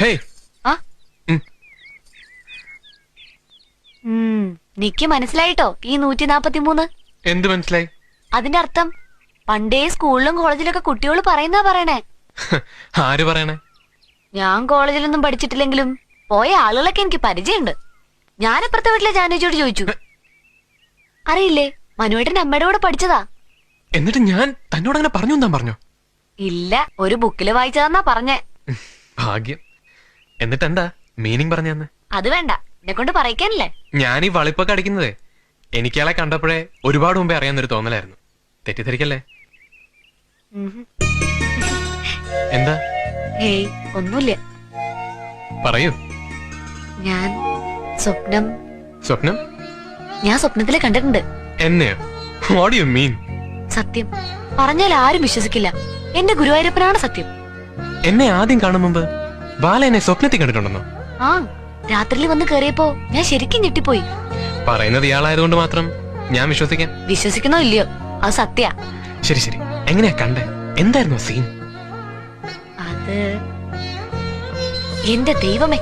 Hey ആ നിക്ക് മനസ്സിലായിട്ടോ ഈ 143? എന്ത് മനസ്സിലായി? അതിന്റെ അർത്ഥം പണ്ടേ സ്കൂളിലും കോളേജിലൊക്കെ കുട്ടികൾ പറയുന്നാ പറയണേ. ആര് പറയണേ? ഞാൻ കോളേജിലൊന്നും പഠിച്ചിട്ടില്ലെങ്കിലും പോയ ആളുകളൊക്കെ എനിക്ക് പരിചയമുണ്ട്. ഞാനപ്പുറത്തെ വീട്ടിലെ ജാനുജിയോട് ചോദിച്ചു. അറിയില്ലേ, മനുവേട്ടന്റെ അമ്മയുടെ കൂടെ പഠിച്ചതാ. എന്നിട്ട് ഞാൻ തന്നോട് അങ്ങനെ പറഞ്ഞു എന്നാ പറഞ്ഞോ? ഇല്ല, ഒരു ബുക്കില് വായിച്ചതെന്നാ പറഞ്ഞേ. ഭാഗ്യം. എന്നിട്ട് എന്താ മീനിങ് പറഞ്ഞു തന്നെ? അത് വേണ്ട, എന്നെ കൊണ്ട് പറയിക്കാനല്ലേ. ഞാൻ ഈ വളിപ്പൊക്കെ അടിക്കുന്നതേ എനിക്കയാളെ കണ്ടപ്പോഴേ ഒരുപാട് മുമ്പേ അറിയാവുന്നൊരു തോന്നലായിരുന്നു. തെറ്റിദ്ധരിക്കല്ലേ? എന്താ? ഹേയ്, ഒന്നുമില്ല. പറയൂ. ഞാൻ സ്വപ്നം ഞാൻ സ്വപ്നത്തിലെ കണ്ടിട്ടുണ്ട്. എന്നെയോ? What do you mean? സത്യം പറഞ്ഞാൽ ആരും വിശ്വസിക്കില്ല. എന്റെ ഗുരുവായൂരപ്പനാണ് സത്യം. എന്നെ ആദ്യം കാണും മുമ്പ് ബാല എന്നെ സ്വപ്നത്തിൽ കണ്ടിട്ടുണ്ടെന്നോ? ആ, രാത്രിയിൽ വന്ന് കേറിയപ്പോ ഞാൻ ശരിക്കും ഞെട്ടിപ്പോയി. പറയുന്നത് ഇയാളായതുകൊണ്ട് മാത്രം ഞാൻ വിശ്വസിക്കാം. വിശ്വസിക്കുന്നോ ഇല്ലയോ, അത് സത്യ. ശരി ശരി, എങ്ങനെയാ കണ്ടേ? എന്തായിരുന്നു സീൻ? അത് എന്റെ ദൈവമേ,